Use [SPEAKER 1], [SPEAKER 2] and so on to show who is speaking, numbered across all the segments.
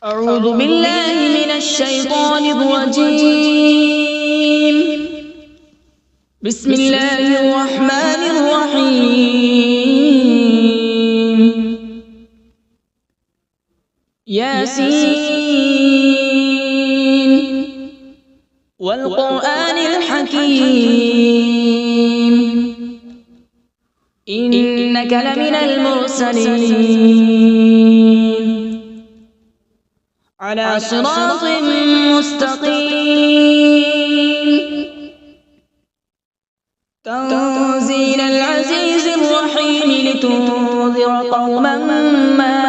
[SPEAKER 1] أعوذ بالله من الشيطان الرجيم. بسم الله الرحمن الرحيم. ياسين والقرآن الحكيم إنك لمن المرسلين على صراط مستقيم. تنزيل العزيز الرحيم لتنذر قوما ما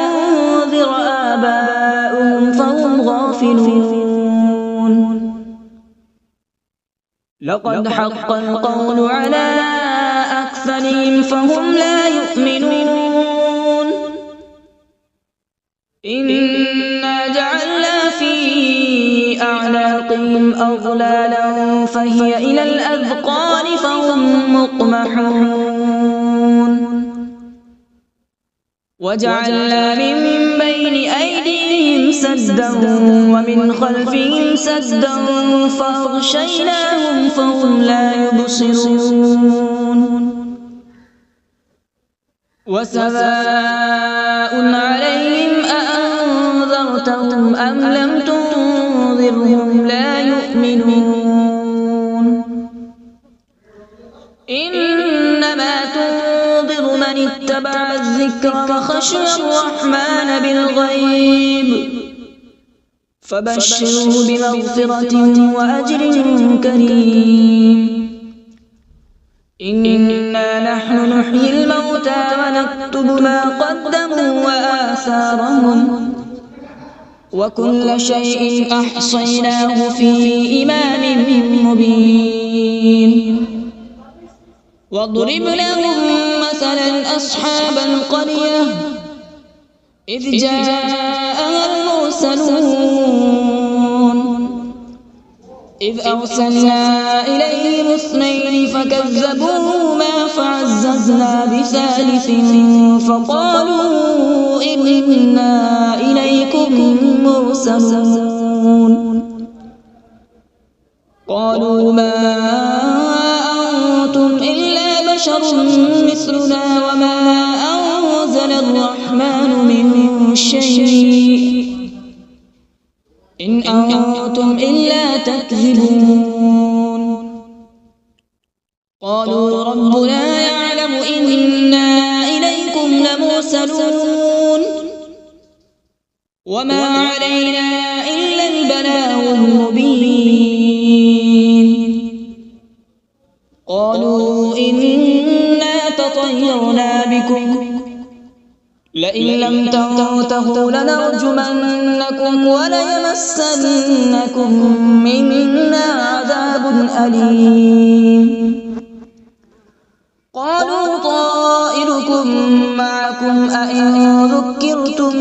[SPEAKER 1] أنذر آباؤهم فهم غافلون. لقد حق القول على أكثرهم فهم لا يؤمنون. إنا جعلنا في أعناقهم أغلالا فهي إلى الأذقان فهم مقمحون. وجعلنا من بين أيديهم سدا ومن خلفهم سدا فأغشيناهم فهم لا يبصرون. وسواء عليهم أأنذرتهم أم لم تنذرهم لا يؤمنون. إنما تنذر من اتبع الذكر وخشي الرحمن بالغيب فبشره بمغفرة وأجر كريم. إنا نحن نحيي الموتى ونكتب ما قدموا وآثارهم وكل شيء أحصيناه في إمام مبين. واضرب لهم مثلا أصحاب القرية إذ جاءها المرسلون إذ أرسلنا إليهم اثنين فكذبوهما فعززنا بثالث فقالوا إنا إليكم مرسلون. قالوا ما أنتم إلا بشر مثلنا وما أنزل الرحمن من شيء إن أنتم إلا تكذبون. قالوا ربنا يعلم إنا إليكم لمرسلون وما علينا إلا البلاغ المبين. قالوا إنا تطيرنا بكم لئن لم تنتهوا لنرجمنكم وليمسنكم منا عذاب أليم. قالوا طائركم معكم أئن ذكرتم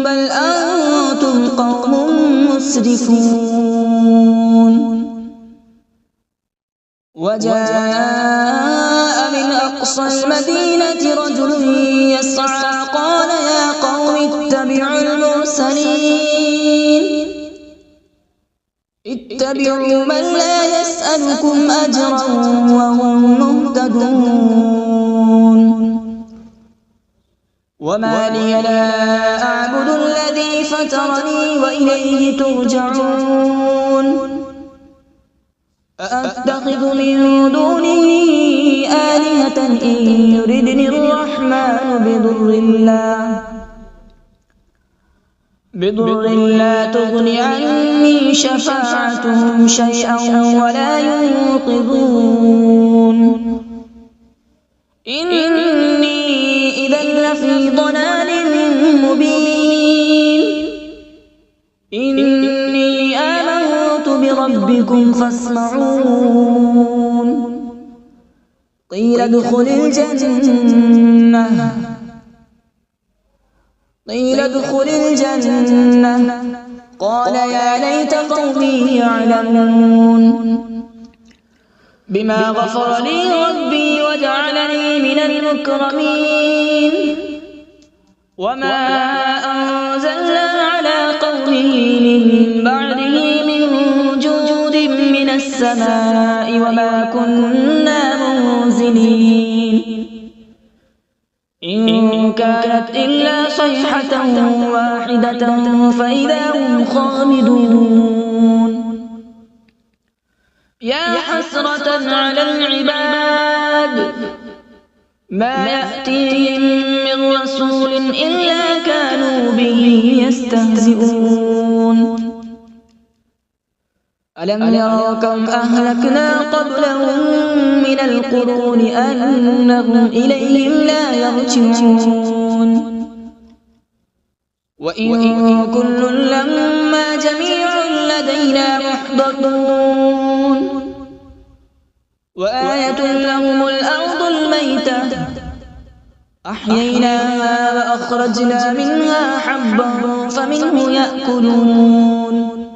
[SPEAKER 1] بل أنتم قوم مسرفون. وجاء من أقصى المدينة رجل يسعى قال يا قوم اتبعوا المرسلين اتبعوا من لا يسألكم أجرا وهم مهتدون. وما لي لا أعبد الذي فطرني وإليه ترجعون. أأتخذ من دونه آلهة إن يردني الرحمن بضر لا تغن عني شفاعتهم شيئا ولا ينقذون. إني إذا لفي ضلال مبين. إني آمنت بربكم فاسمعون. قيل ادخل الجنة قال يا ليت قومي يعلمون. بما غفر لي ربي وجعلني من المكرمين. وما أنزلنا على به من بعده من جود من السماء وما كنا منزلين إن كانت إلا صيحة واحدة فإذا هم خامدون يا حسرة على العباد ما يأتيهم من رسول إلا كانوا به يستهزئون ألم يروا كم أهلكنا قبلهم من القرون أنهم إليهم لا يرجعون وإن كل لما جميع لدينا محضرون وآية لهم الأرض الميتة أحييناها وأخرجنا منها حبا فمنه يأكلون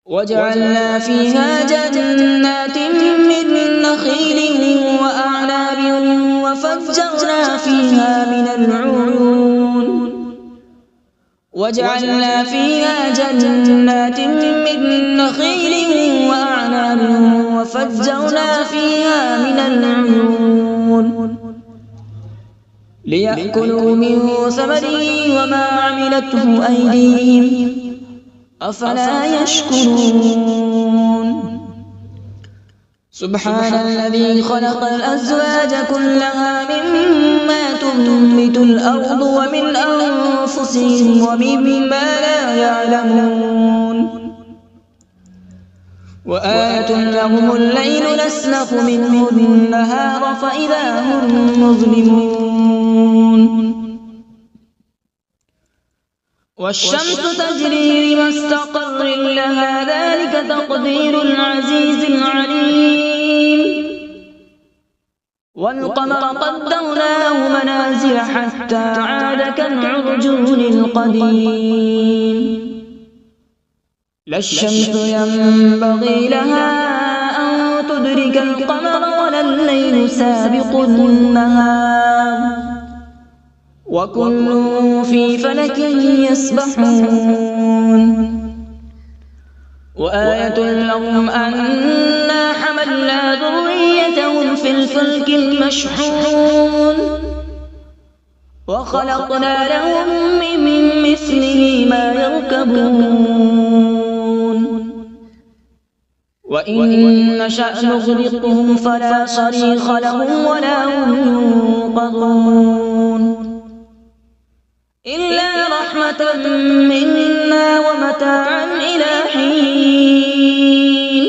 [SPEAKER 1] وجعلنا فيها جنات من نخيل وأعناب وفجرنا فيها من العيون وجعلنا فيها جنات من نخيل وأعناب وفجرنا فيها من العيون ليأكلوا من ثمره وما عملته أيديهم أفلا يشكرون سبحان الذي خلق الأزواج كلها مما تنبت الأرض ومن أنفسهم ومما لا يعلمون وآية لهم الليل نسلخ منه النهار فإذا هم مظلمون والشمس تجري لمستقر لها ذلك تقدير العزيز العليم والقمر قدرناه منازل حتى عاد كالعرجون القديم لا الشمس ينبغي لها أن تدرك القمر ولا الليل سابق النهار وكل في فلك يسبحون وآية لهم أنا حملنا ذريتهم في الفلك المشحون وخلقنا لهم من مثله ما يركبون وإن نشأ نغرقهم فلا صريخ لهم ولا هم ينقذون إلا رحمة منا ومتاعا إلى حين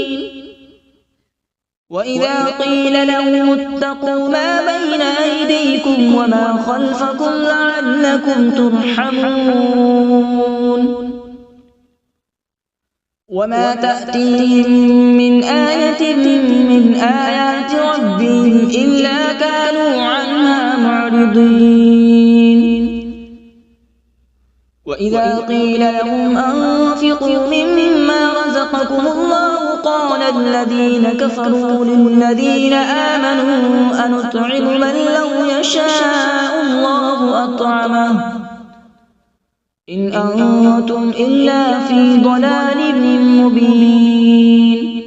[SPEAKER 1] وإذا قيل لهم اتقوا ما بين أيديكم وما خلفكم لعلكم ترحمون وما تأتيهم من آية من آيات ربهم إلا كانوا عنها معرضين وإذا قيل لهم أنفقوا مما رزقكم الله قال الذين كفروا للذين آمنوا أنطعم من لو يشاء الله أطعمه إن أنتم إلا في ضلال مبين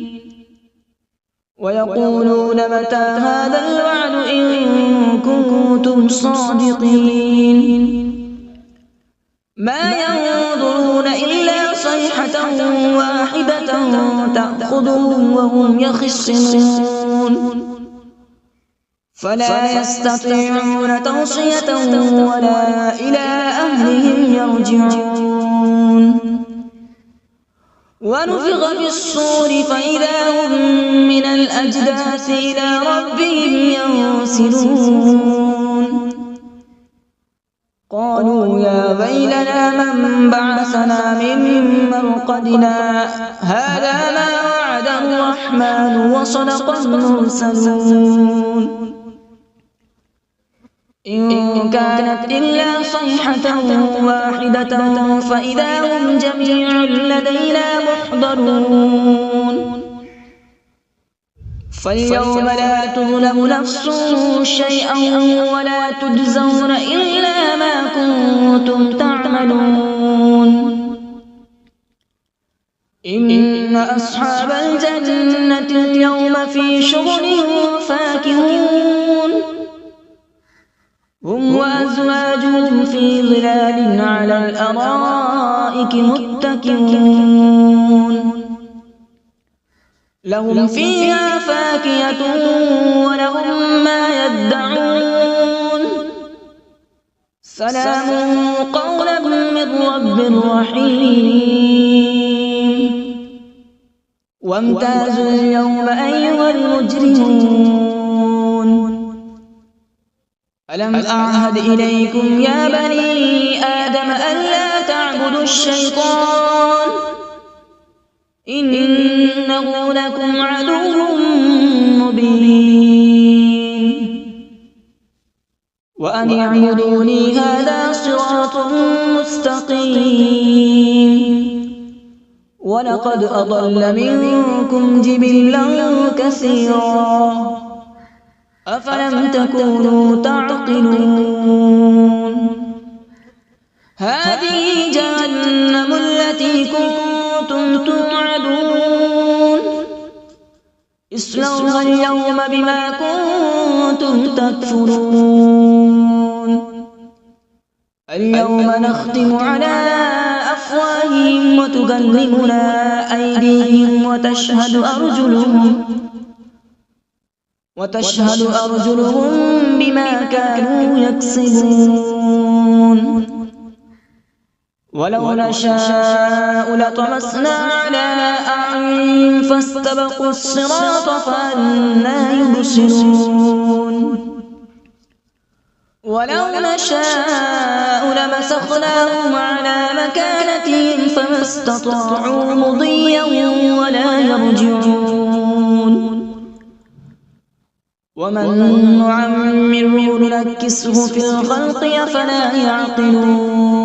[SPEAKER 1] ويقولون متى هذا الوعد إن كنتم صادقين ما ينظرون إلا صيحة واحدة تأخذهم وهم يخصمون فلا يستطيعون توصية ولا إلى أهلهم يرجعون ونفخ في الصور فإذا هم من الأجداث إلى ربهم ينسلون قالوا يا ويلنا من بعثنا من مرقدنا هذا ما وعد الرحمن وصدق المرسلون إن كانت إلا صيحة واحدة فإذا هم جميع لدينا محضرون فاليوم لا تظلم نفس شيئا ولا تجزون إلا ما كنتم تعملون إن أصحاب الجنة اليوم في شغل فاكهون هم وأزواجهم في ظلال على الأرائك متكئون لهم فيها فاكهة ولهم ما يدعون سلام قولا من رب رحيم وامتازوا اليوم أيها المجرمون ألم أعهد إليكم يا بني آدم ألا تعبدوا الشيطان إنه لكم عدو مبين وأن اعبدوني هذا صراط مستقيم ولقد أضل منكم جبلا كثيرا أفلم تكونوا تعقلون هذه جهنم التي كنتم توعدون اصلوها اليوم بما كنتم تكفرون اليوم نختم على أفواههم وتكلمنا أيديهم وتشهد أرجلهم بما كانوا يكسبون ولو نشاء لطمسنا على أعينهم فاستبقوا الصراط فأنى يبصرون ولو نشاء لمسخناهم على مكانتهم فما استطاعوا مضيا ولا يرجعون ومن نعمره ننكسه في الخلق أفلا يعقلون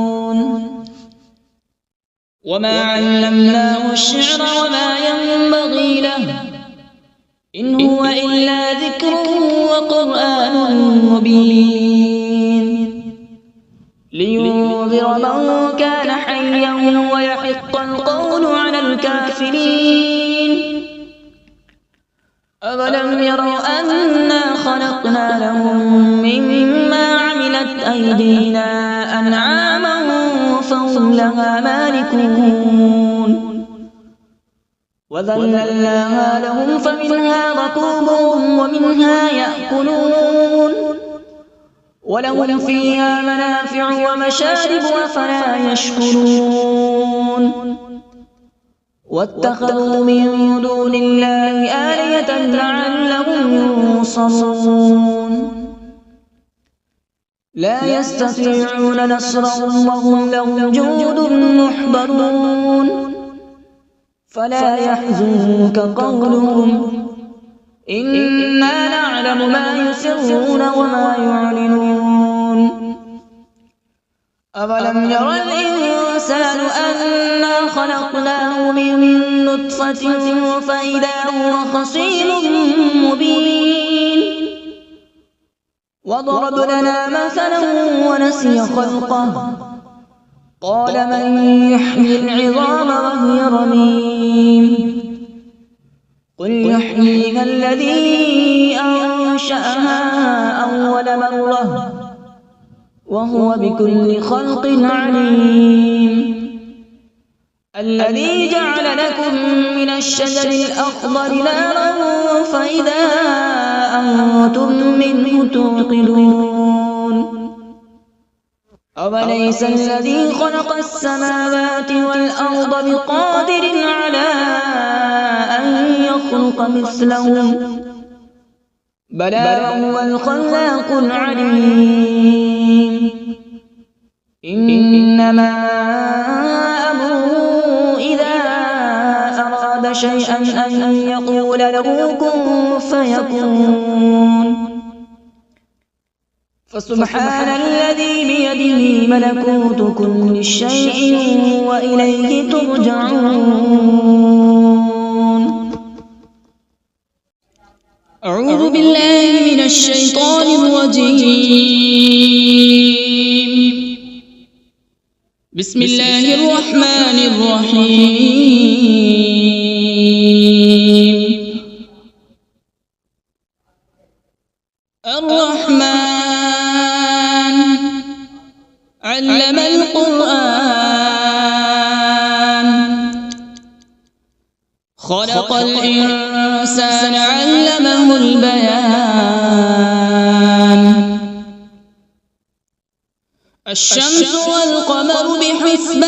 [SPEAKER 1] وما علمناه الشعر وما ينبغي له إن هو إلا ذكر وقرآن مبين لينذر من كان حيا ويحق القول على الكافرين أولم يروا أنا خلقنا لهم مما عملت أيدينا أنعاما فهم لها مالكون وذللناها لهم فمنها ركوبهم ومنها يأكلون ولهم فيها منافع ومشارب أفلا يشكرون واتخذوا من دون الله آلهة لعلهم ينصرون لا يستطيعون نصرهم وهم لهم جند محضرون فلا يحزنك قولهم إنا نعلم ما يسرون وما يعلنون أولم ير الإنسان أنا خلقناه من نطفة فإذا هو خصيم مبين وضرب لنا مثلا ونسي خلقه قال من يحيي العظام وهي رميم قل يحييها الذي أنشأها أول مرة وهو بكل خلق عليم الذي جعل لكم من الشجر الأخضر نارا فإذا أنتم منه توقدون أوليس الذي خلق السماوات والأرض بقادر على أن يخلق مثلهم بلى وهو الخلاق العليم إنما أمره إذا أراد شيئا أن يقول له كن فيكون فسبحان الذي بيده ملكوت كل شيء وإليه ترجعون أعوذ بالله من الشيطان الرجيم بسم الله الرحمن الرحيم. الرحمن علم القرآن، خلق الإنسان علمه البيان. الشمس والقمر بحسبان،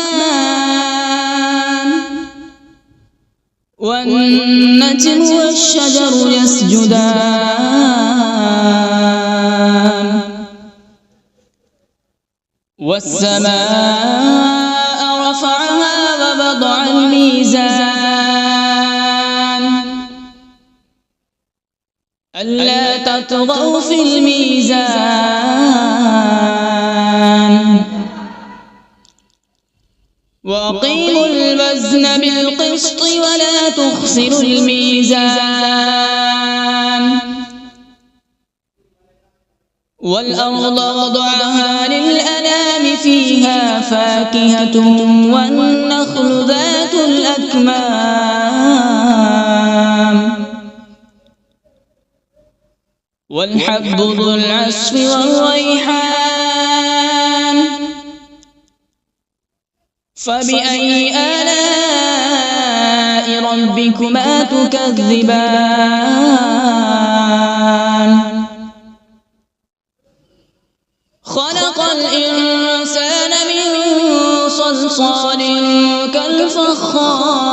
[SPEAKER 1] والنجم والشجر يسجدان. والسماء رفعها ووضع الميزان، ألا تطغوا في الميزان. وأقيموا الوزن بالقسط ولا تخسروا الميزان. والأرض وضعها للأنام، فيها فاكهة والنخل ذات الأكمام، والحب ذو العصف والريحان. فبأي آلاء ربكما تكذبان؟ خلق الإنسان من صلصال كالفخار،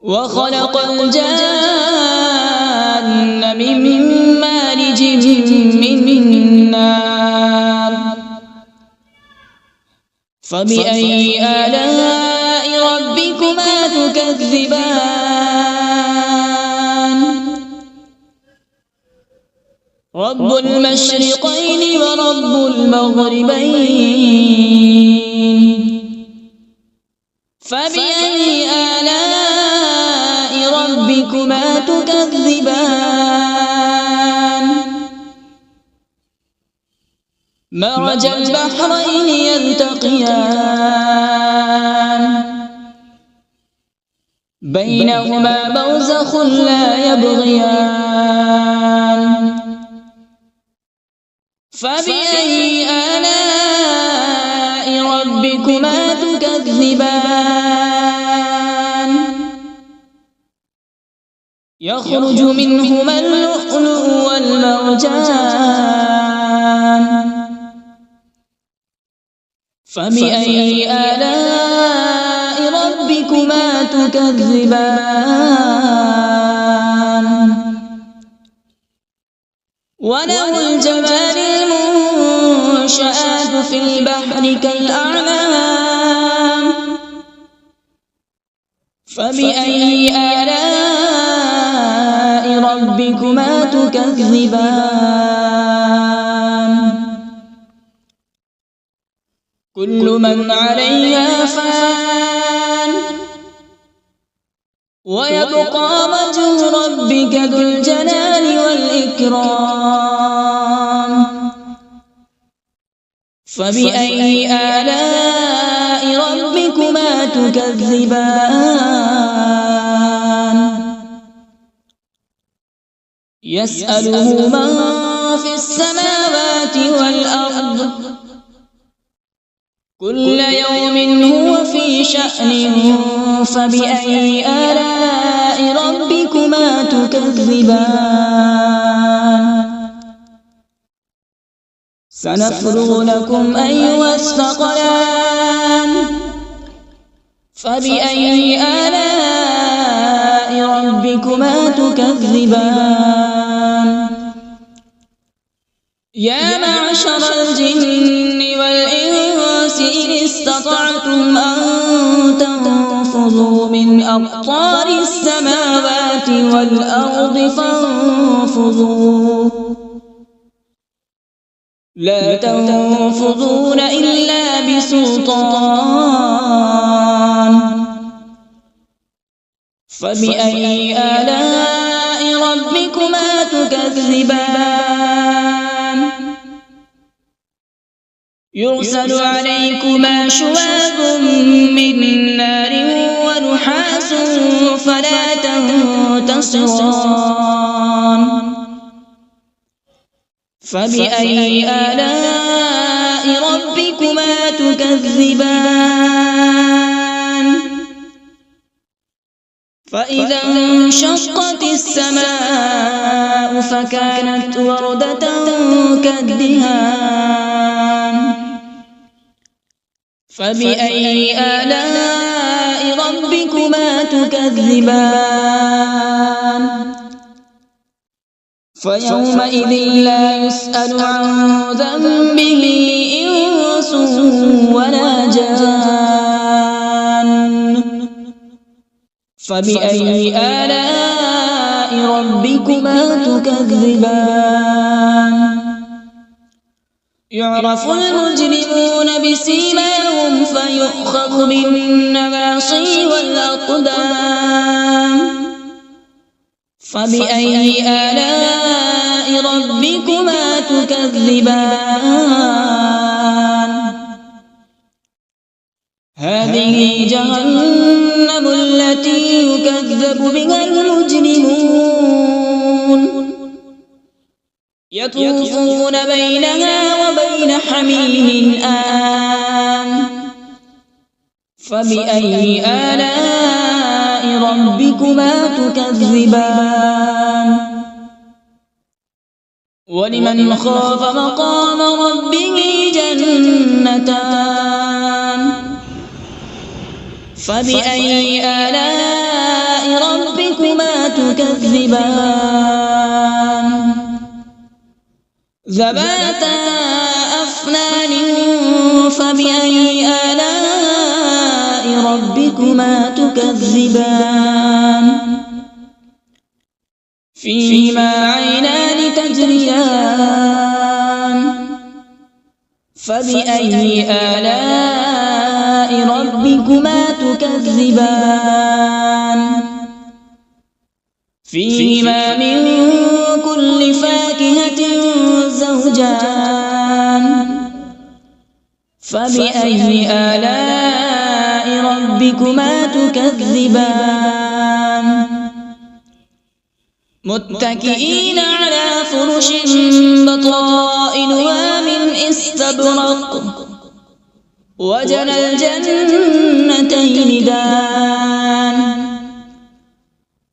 [SPEAKER 1] وخلق الجان من مارج من نار. فبأي آلاء ربكما تكذبان؟ رب المشرقين ورب المغربين. فبأي آلاء ربكما تكذبان؟ مرج البحرين يلتقيان، بينهما برزخ لا يبغيان. فبأي آلاء ربكما تكذبان؟ يخرج منهما اللؤلؤ والمرجان. فبأي آلاء ربكما تكذبان؟ وله الجوار المنشآت في البحر كالأعلام. فبأي آلاء ربكما تكذبان؟ كل من عليها فان، ويبقى وجه ربك ذو الجلال والإكرام. فبأي آلاء ربكما تكذبان؟ يسأله من في السماوات والأرض، كل يوم هو في شأن. فبأي آلاء ربكما تكذبان؟ سنفرغ لكم أيها الثقلان. فبأي آلاء ربكما تكذبان؟ يا معشر الجن والإنس إن استطعتم أن تنفذوا من أقطار السماوات والأرض فانفذوا، لا تنفذون إلا بسلطان. فبأي آلاء ربكما تكذبان؟ يرسل عليكما شواظ من نار ونحاس فلا تنتصران فبأي آلاء ربكما تكذبان فإذا انشقت السماء فكانت وردة كالدهان فبأي آلاء ربكما تكذبان فيومئذ لا يسأل عن ذنبه إنس ولا جان فبأي آلاء ربكما تكذبان يعرف المجرمون بسيماهم فيؤخذ بالنواصي والأقدام فبأي آلاء ربكما تكذبان هذه جهنم التي يكذب بها المجرمون يطوفون بينها وبين حميم آن فبأي آلاء ربكما تكذبان ولمن خاف مقام ربه جنتان فبأي آلاء ربكما تكذبان ذواتا أفنان فبأي آلاء ربكما تكذبان فيهما عينان تجريان فبأي آلاء ربكما تكذبان فيهما من كل فاكهة زوجان فبأي آلاء ربكما تكذبان متكئين على فرش بطائنها من استبرق وجنى الجنتين دان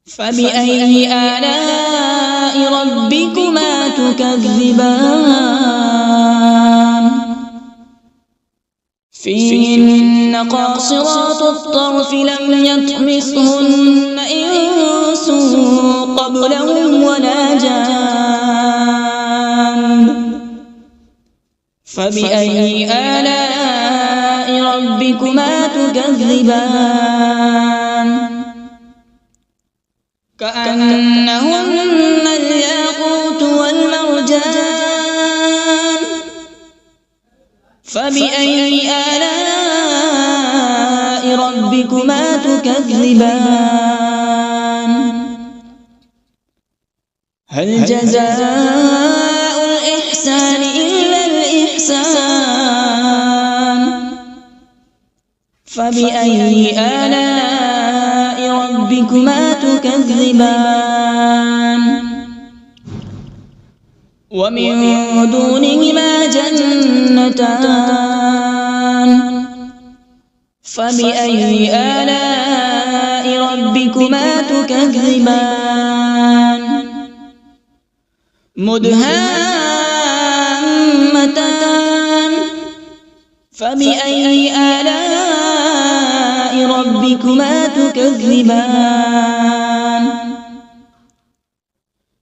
[SPEAKER 1] فبأي آلاء ربكما تكذبان فيهن قاصرات الطرف لم يطمثهن إنس قبلهم ولا جان فبأي آلاء ربكما تكذبان كأنهن الياقوت والمرجان فبأي آلاء ربكما تكذبان هل جزاء الإحسان إلا الإحسان فبأي آلاء ربكما تكذبان ومن دونهما جنتان فبأي آلاء ربكما تكذبان مدهامتان فبأي آلاء ربكما تكذبان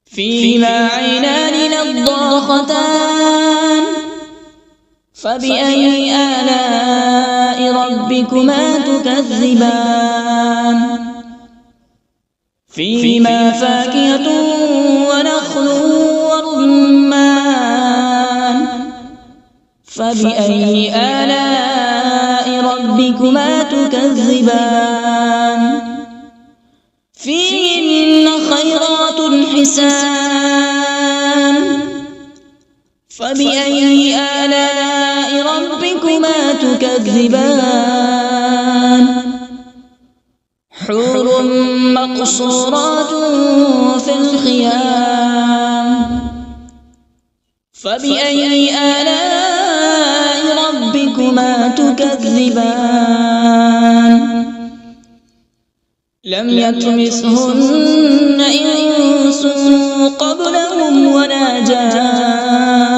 [SPEAKER 1] فيهما عينان نضاختان فبأي آلاء ربكما تكذبان فيهما فاكهة ونخل ورمان فبأي آلاء ربكما تكذبان فيهن خيرات حسان فبأي آلاء ربكما تكذبان حور مقصورات في الخيام فبأي آلاء ربكما تكذبان لم يطمثهن إنس قبلهم ولا جان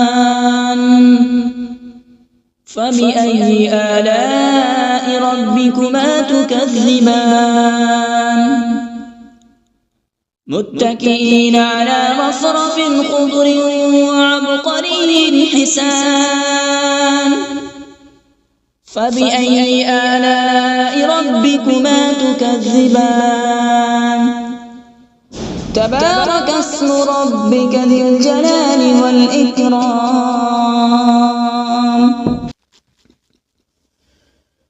[SPEAKER 1] فبأي آلاء ربكما تكذبان متكئين على رفرف خضر وعبقري حسان فبأي آلاء ربكما تكذبان تبارك اسم ربك ذي الجلال والإكرام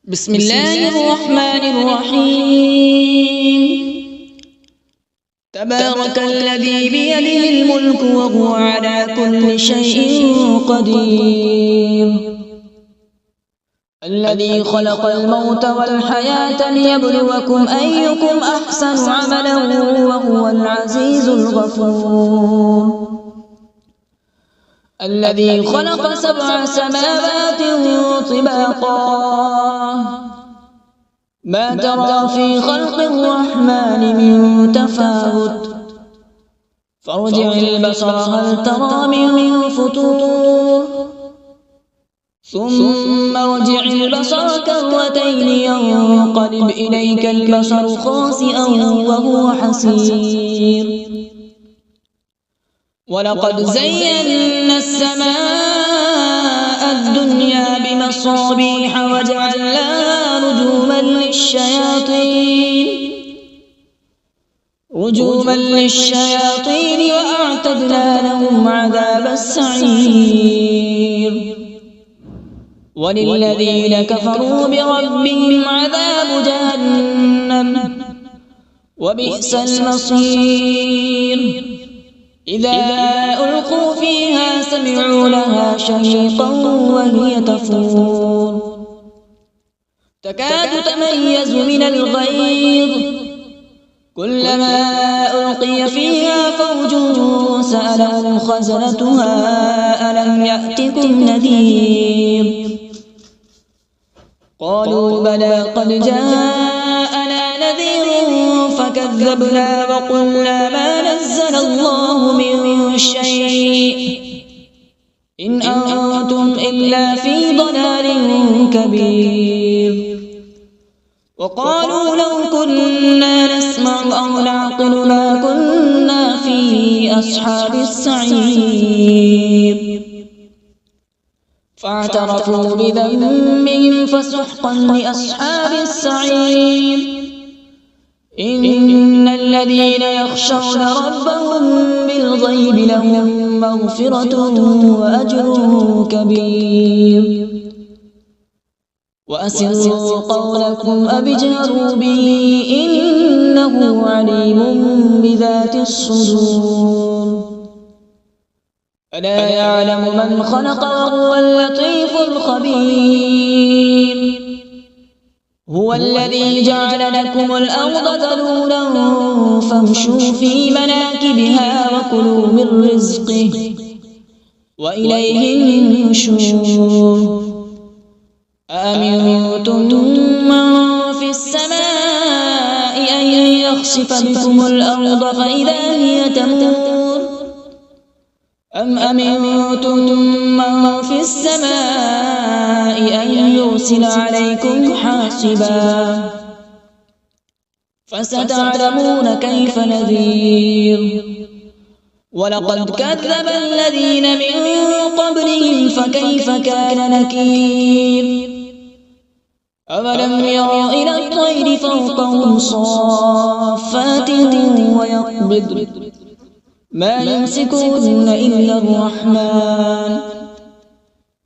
[SPEAKER 1] بسم الله الرحمن الرحيم تبارك الذي بيده الملك وهو على كل شيء قدير الذي خلق الموت والحياة ليبلوكم أيكم أحسن عملا وهو العزيز الغفور الذي خلق 7 سماوات طباقا ما ترى في خلق الرحمن من تفاوت فارجع البصر هل ترى من فطور ثم ارجع البصر كرتين ينقلب إليك البصر خاسئا وهو حسير ولقد زينا السماء الدنيا بمصابيح وجعلناها رجوما للشياطين وأعتدنا لهم عذاب السعير وللذين كفروا بربهم عذاب جهنم وبئس المصير إذا ألقوا فيها سمعوا لها شهيقا وهي تفور تكاد تميز من الغيظ كلما ألقي فيها فوج سألهم خزنتها ألم يأتكم نذير قالوا بلى قد جاءنا نذير فكذبنا وقلنا ما نزل الله من شيء إن أنتم إلا في ضلال كبير وقالوا لو كنا نسمع أو نعقل ما كنا في أصحاب السعير فاعترفوا بذنبهم فسحقا لأصحاب السعير إن الذين يخشون ربهم بالغيب لهم مغفرة وأجر كبير وأسروا قولكم أو اجهروا به إنه عليم بذات الصدور ألا يعلم من خلق وهو اللطيف الخبير هو الذي جعل لكم الأرض ذلولا فامشوا في مناكبها وكلوا من رزقه وإليه النشور أأمنتم من في السماء أن يخسف بكم الأرض فإذا هي تمور أم أمنتم من في السماء أن يرسل عليكم حاصبا فستعلمون كيف نذير ولقد كذب الذين من قبلهم فكيف كان نكير أولم يروا إلى الطير فوقهم صافات ويقبض ما يمسكون إلا الرحمن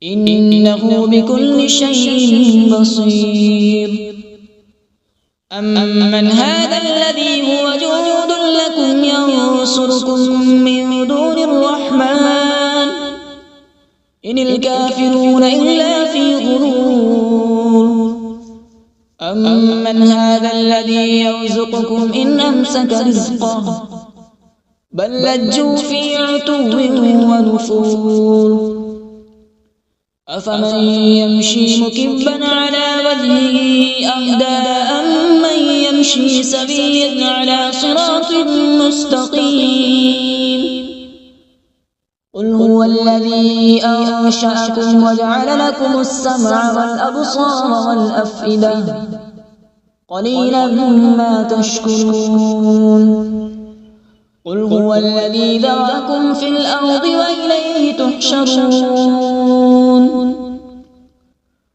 [SPEAKER 1] إنه بكل شيء بصير أمن هذا الذي هو جند لكم ينصركم من دون الرحمن إن الكافرون إلا في غرور أمن هذا الذي يرزقكم إن أمسك رزقه بل لجوا في عتو ونفور أفمن يمشي مكبا على وجهه أهدى أمن يمشي سويا على صراط مستقيم قل هو الذي أنشأكم وجعل لكم السمع والأبصار والأفئدة قليلا ما تشكرون قل هو الذي ذرأكم في الأرض وإليه تحشرون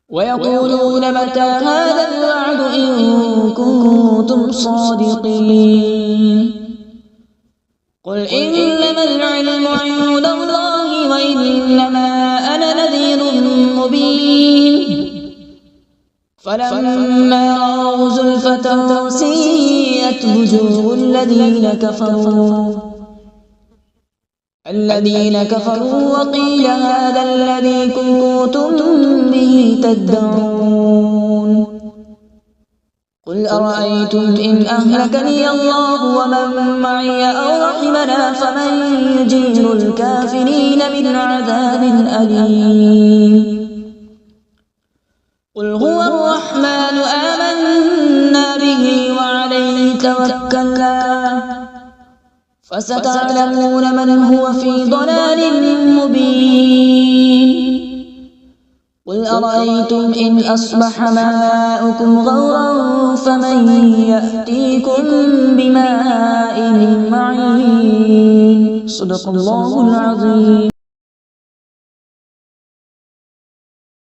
[SPEAKER 1] ويقولون متى هذا الوعد إن كنتم صادقين قل إنما العلم عند الله وإنما أنا نذير مبين فلما رأوا زلفة سيئت وجوه الذين كفروا وقيل هذا الذي كنتم به تدعون قل أرأيتم إن أهلكني الله ومن معي أو رحمنا فمن يجير الكافرين من عذاب أليم قل هو الرحمن آمنا به وعليه توكلنا فستعلمون من هو في ضلال مبين قل أرأيتم إن أصبح ماؤكم غورا فمن يأتيكم بماء معين صدق الله العظيم.